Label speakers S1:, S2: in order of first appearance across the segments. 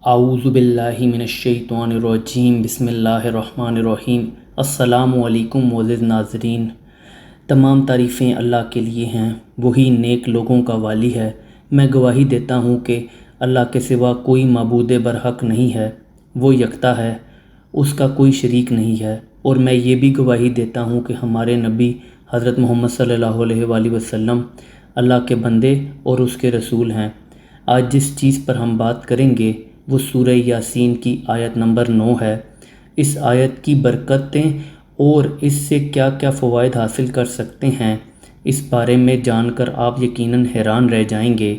S1: اعوذ باللہ من الشیطان الرجیم، بسم اللہ الرحمن الرحیم۔ السلام علیکم معزز ناظرین، تمام تعریفیں اللہ کے لیے ہیں، وہی نیک لوگوں کا والی ہے۔ میں گواہی دیتا ہوں کہ اللہ کے سوا کوئی معبود برحق نہیں ہے، وہ یکتا ہے، اس کا کوئی شریک نہیں ہے۔ اور میں یہ بھی گواہی دیتا ہوں کہ ہمارے نبی حضرت محمد صلی اللہ علیہ وآلہ وسلم اللہ کے بندے اور اس کے رسول ہیں۔ آج جس چیز پر ہم بات کریں گے وہ سورہ یاسین کی آیت نمبر 9 ہے۔ اس آیت کی برکتیں اور اس سے کیا کیا فوائد حاصل کر سکتے ہیں، اس بارے میں جان کر آپ یقیناً حیران رہ جائیں گے،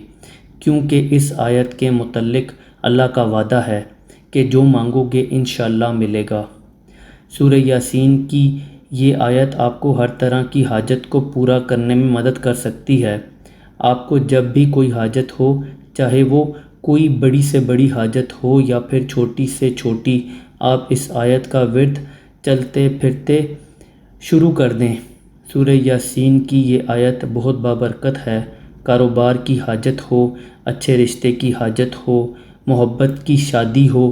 S1: کیونکہ اس آیت کے متعلق اللہ کا وعدہ ہے کہ جو مانگو گے انشاءاللہ ملے گا۔ سورہ یاسین کی یہ آیت آپ کو ہر طرح کی حاجت کو پورا کرنے میں مدد کر سکتی ہے۔ آپ کو جب بھی کوئی حاجت ہو، چاہے وہ کوئی بڑی سے بڑی حاجت ہو یا پھر چھوٹی سے چھوٹی، آپ اس آیت کا ورد چلتے پھرتے شروع کر دیں۔ سورہ یاسین کی یہ آیت بہت بابرکت ہے۔ کاروبار کی حاجت ہو، اچھے رشتے کی حاجت ہو، محبت کی شادی ہو،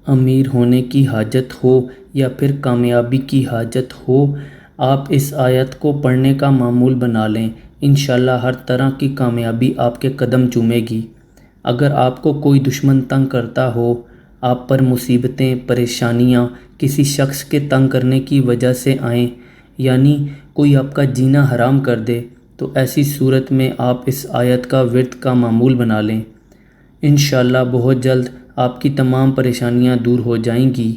S1: امیر ہونے کی حاجت ہو یا پھر کامیابی کی حاجت ہو، آپ اس آیت کو پڑھنے کا معمول بنا لیں، انشاءاللہ ہر طرح کی کامیابی آپ کے قدم چومے گی۔ اگر آپ کو کوئی دشمن تنگ کرتا ہو، آپ پر مصیبتیں، پریشانیاں کسی شخص کے تنگ کرنے کی وجہ سے آئیں، یعنی کوئی آپ کا جینا حرام کر دے، تو ایسی صورت میں آپ اس آیت کا ورد کا معمول بنا لیں۔ انشاءاللہ بہت جلد آپ کی تمام پریشانیاں دور ہو جائیں گی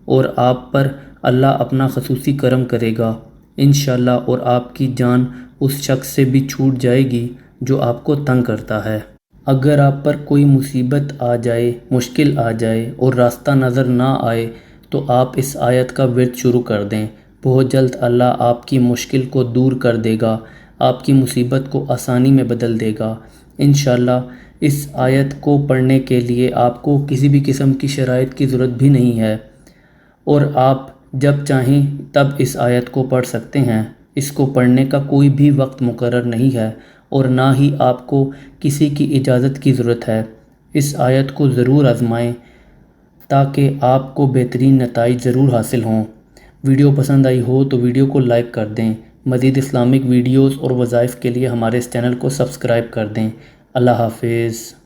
S1: اور آپ پر اللہ اپنا خصوصی کرم کرے گا انشاءاللہ، اور آپ کی جان اس شخص سے بھی چھوٹ جائے گی جو آپ کو تنگ کرتا ہے۔ اگر آپ پر کوئی مصیبت آ جائے، مشکل آ جائے اور راستہ نظر نہ آئے تو آپ اس آیت کا ورد شروع کر دیں۔ بہت جلد اللہ آپ کی مشکل کو دور کر دے گا، آپ کی مصیبت کو آسانی میں بدل دے گا انشاءاللہ۔ اس آیت کو پڑھنے کے لیے آپ کو کسی بھی قسم کی شرائط کی ضرورت بھی نہیں ہے، اور آپ جب چاہیں تب اس آیت کو پڑھ سکتے ہیں۔ اس کو پڑھنے کا کوئی بھی وقت مقرر نہیں ہے اور نہ ہی آپ کو کسی کی اجازت کی ضرورت ہے۔ اس آیت کو ضرور آزمائیں تاکہ آپ کو بہترین نتائج ضرور حاصل ہوں۔ ویڈیو پسند آئی ہو تو ویڈیو کو لائک کر دیں۔ مزید اسلامک ویڈیوز اور وظائف کے لیے ہمارے اس چینل کو سبسکرائب کر دیں۔ اللہ حافظ۔